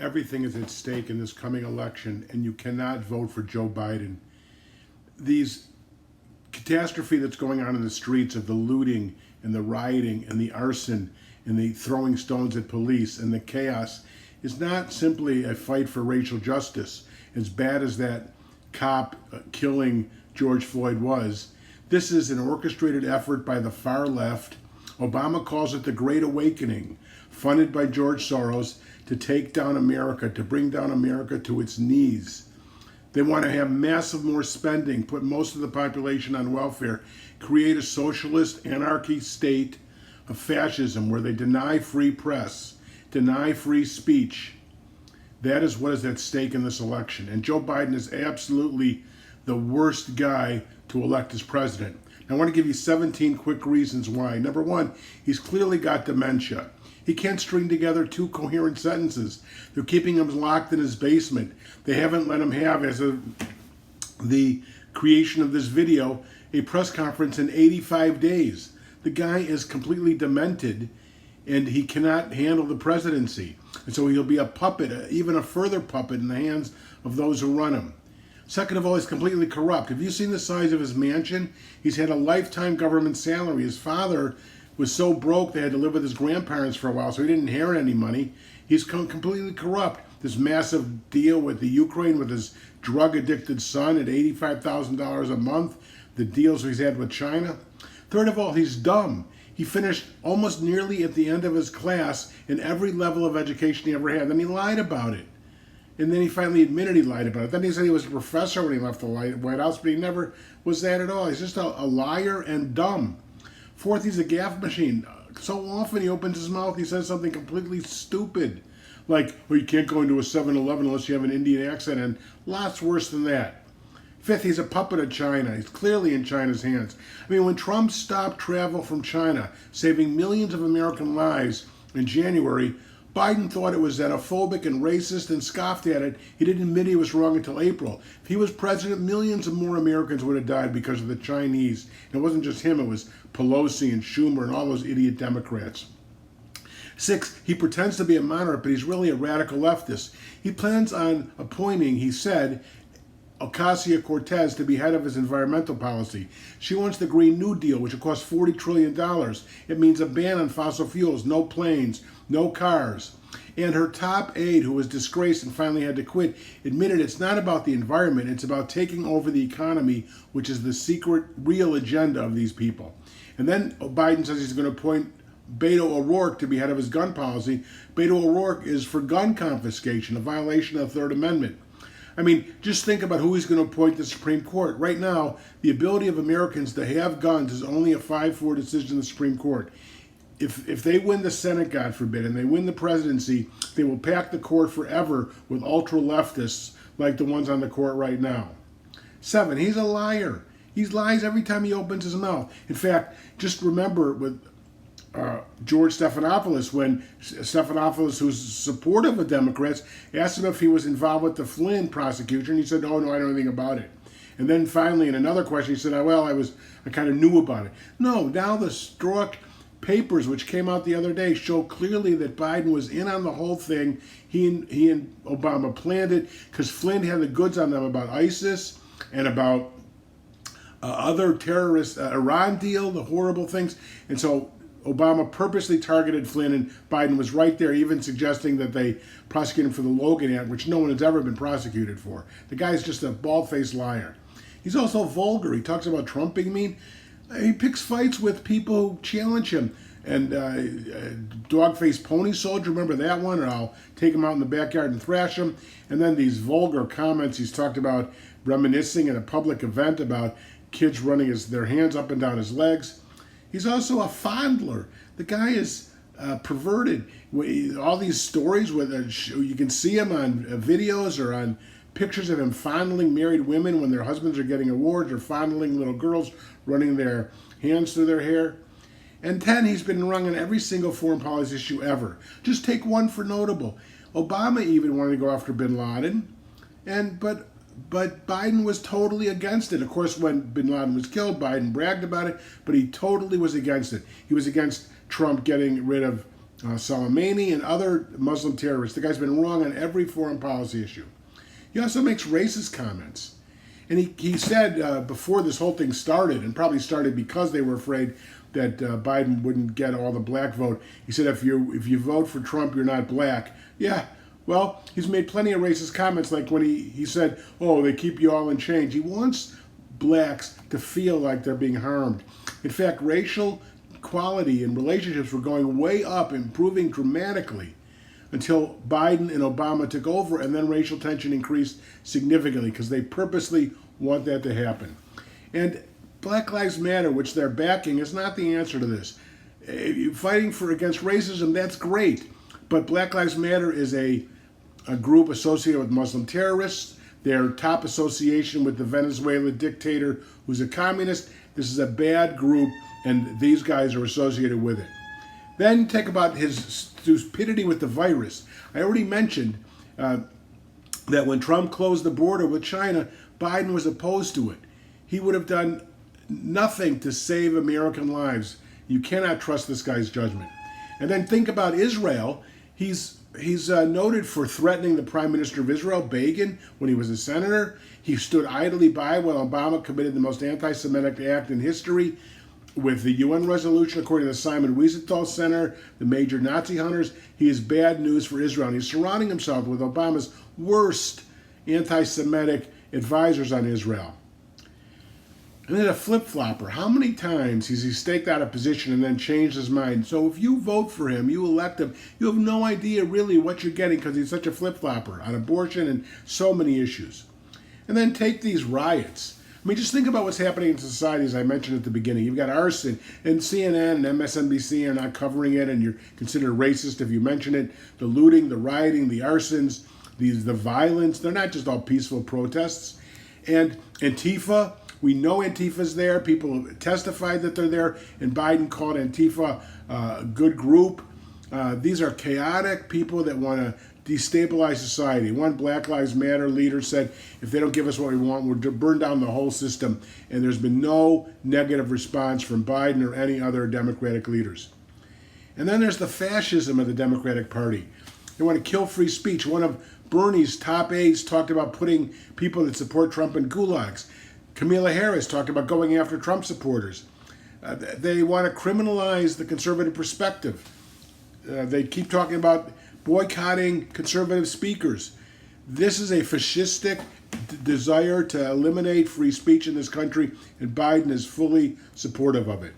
everything is at stake in this coming election, and you cannot vote for Joe Biden. These catastrophe that's going on in the streets of the looting and the rioting and the arson and the throwing stones at police and the chaos is not simply a fight for racial justice, as bad as that cop killing George Floyd was. This is an orchestrated effort by the far left. Obama calls it the Great Awakening, funded by George Soros, to take down America, to bring down America to its knees. They want to have massive more spending, put most of the population on welfare, create a socialist anarchy state of fascism where they deny free press, deny free speech. That is what is at stake in this election. And Joe Biden is absolutely the worst guy to elect as president. Now, I want to give you 17 quick reasons why. Number one, he's clearly got dementia. He can't string together two coherent sentences. They're keeping him locked in his basement. They haven't let him have, as of the creation of this video, a press conference in 85 days. The guy is completely demented, and he cannot handle the presidency. And so he'll be a puppet, even a further puppet in the hands of those who run him. Second of all, he's completely corrupt. Have you seen the size of his mansion? He's had a lifetime government salary. His father was so broke they had to live with his grandparents for a while, so he didn't inherit any money. He's completely corrupt. This massive deal with the Ukraine with his drug-addicted son at $85,000 a month, the deals he's had with China. Third of all, he's dumb. He finished almost nearly at the end of his class in every level of education he ever had. Then he lied about it. And then he finally admitted he lied about it. Then he said he was a professor when he left the White House, but he never was that at all. He's just a liar and dumb. Fourth, he's a gaffe machine. So often he opens his mouth, he says something completely stupid. Like, well, you can't go into a 7-Eleven unless you have an Indian accent, and lots worse than that. Fifth, he's a puppet of China. He's clearly in China's hands. I mean, when Trump stopped travel from China, saving millions of American lives in January, Biden thought it was xenophobic and racist and scoffed at it. He didn't admit he was wrong until April. If he was president, millions of more Americans would have died because of the Chinese. And it wasn't just him, it was Pelosi and Schumer and all those idiot Democrats. Six, he pretends to be a moderate, but he's really a radical leftist. He plans on appointing, he said, Ocasio-Cortez to be head of his environmental policy. She wants the Green New Deal, which will cost $40 trillion. It means a ban on fossil fuels, no planes, no cars. And her top aide, who was disgraced and finally had to quit, admitted it's not about the environment, it's about taking over the economy, which is the secret, real agenda of these people. And then Biden says he's going to appoint Beto O'Rourke to be head of his gun policy. Beto O'Rourke is for gun confiscation, a violation of the Third Amendment. I mean, just think about who he's going to appoint to the Supreme Court. Right now, the ability of Americans to have guns is only a 5-4 decision in the Supreme Court. If they win the Senate, God forbid, and they win the presidency, they will pack the court forever with ultra-leftists like the ones on the court right now. 7, he's a liar. He lies every time he opens his mouth. In fact, just remember with George Stephanopoulos, when Stephanopoulos, who's supportive of Democrats, asked him if he was involved with the Flynn prosecution. He said, "Oh, no, I don't know anything about it." And then finally, in another question, he said, "Well, I kind of knew about it." No, now the Strzok papers, which came out the other day, show clearly that Biden was in on the whole thing. He and Obama planned it because Flynn had the goods on them about ISIS and about other terrorist Iran deal, the horrible things. And so Obama purposely targeted Flynn, and Biden was right there, even suggesting that they prosecute him for the Logan Act, which no one has ever been prosecuted for. The guy's just a bald-faced liar. He's also vulgar. He talks about Trump being mean. He picks fights with people who challenge him. And dog-faced pony soldier, remember that one? Or I'll take him out in the backyard and thrash him. And then these vulgar comments he's talked about, reminiscing at a public event about kids running their hands up and down his legs. He's also a fondler. The guy is perverted. All these stories where you can see him on videos or on pictures of him fondling married women when their husbands are getting awards, or fondling little girls running their hands through their hair. And 10, he's been wrong on every single foreign policy issue ever. Just take one for notable. Obama even wanted to go after bin Laden, but Biden was totally against it. Of course, when bin Laden was killed, Biden bragged about it, but he totally was against it. He was against Trump getting rid of Soleimani and other Muslim terrorists. The guy's been wrong on every foreign policy issue. He also makes racist comments. And he said before this whole thing started, and probably started because they were afraid that Biden wouldn't get all the black vote, he said, if you vote for Trump, you're not black. Yeah, well, he's made plenty of racist comments, like when he said, oh, they keep you all in chains. He wants blacks to feel like they're being harmed. In fact, racial equality in relationships were going way up, improving dramatically until Biden and Obama took over, and then racial tension increased significantly because they purposely want that to happen. And Black Lives Matter, which they're backing, is not the answer to this. Fighting against racism, that's great, but Black Lives Matter is a group associated with Muslim terrorists. Their top association with the Venezuela dictator who's a communist. This is a bad group, and these guys are associated with it. Then take about his stupidity with the virus. I already mentioned that when Trump closed the border with China, Biden was opposed to it. He would have done nothing to save American lives. You cannot trust this guy's judgment. And then think about Israel. He's noted for threatening the Prime Minister of Israel, Begin, when he was a senator. He stood idly by while Obama committed the most anti-Semitic act in history with the UN resolution, according to the Simon Wiesenthal Center, the major Nazi hunters. He is bad news for Israel. And he's surrounding himself with Obama's worst anti-Semitic advisors on Israel. And then a flip-flopper. How many times has he staked out a position and then changed his mind? So if you vote for him, you elect him, you have no idea really what you're getting because he's such a flip-flopper on abortion and so many issues. And then take these riots. I mean, just think about what's happening in society, as I mentioned at the beginning. You've got arson, and CNN and MSNBC are not covering it, and you're considered racist if you mention it. The looting, the rioting, the arsons, the violence. They're not just all peaceful protests. And Antifa, we know Antifa's there. People testified that they're there, and Biden called Antifa a good group. These are chaotic people that want to destabilize society. One Black Lives Matter leader said, if they don't give us what we want, we'll burn down the whole system. And there's been no negative response from Biden or any other Democratic leaders. And then there's the fascism of the Democratic Party. They want to kill free speech. One of Bernie's top aides talked about putting people that support Trump in gulags. Kamala Harris talked about going after Trump supporters. They want to criminalize the conservative perspective. They keep talking about boycotting conservative speakers. This is a fascistic desire to eliminate free speech in this country, and Biden is fully supportive of it.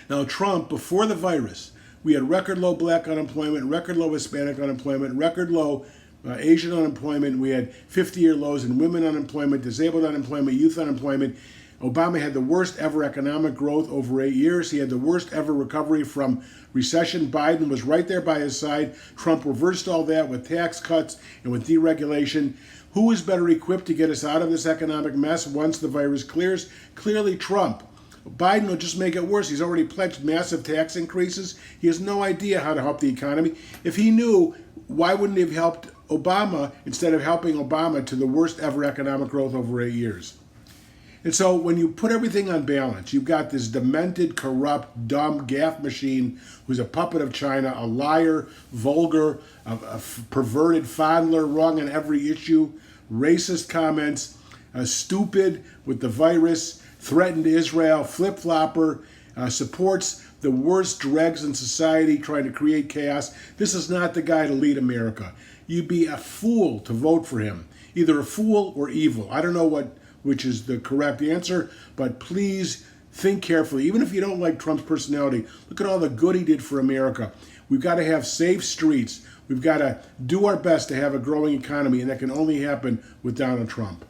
Now, Trump, before the virus, we had record low black unemployment, record low Hispanic unemployment, record low Asian unemployment. We had 50-year lows in women unemployment, disabled unemployment, youth unemployment. Obama had the worst ever economic growth over 8 years. He had the worst ever recovery from recession. Biden was right there by his side. Trump reversed all that with tax cuts and with deregulation. Who is better equipped to get us out of this economic mess once the virus clears? Clearly Trump. Biden will just make it worse. He's already pledged massive tax increases. He has no idea how to help the economy. If he knew, why wouldn't he have helped Obama instead of helping Obama to the worst ever economic growth over 8 years? And so when you put everything on balance, you've got this demented, corrupt, dumb gaffe machine who's a puppet of China, a liar, vulgar, a perverted fondler, wrong on every issue, racist comments, stupid with the virus, threatened Israel, flip-flopper, supports the worst dregs in society, trying to create chaos. This is not the guy to lead America. You'd be a fool to vote for him. Either a fool or evil. I don't know which is the correct answer, but please think carefully. Even if you don't like Trump's personality, look at all the good he did for America. We've got to have safe streets. We've got to do our best to have a growing economy, and that can only happen with Donald Trump.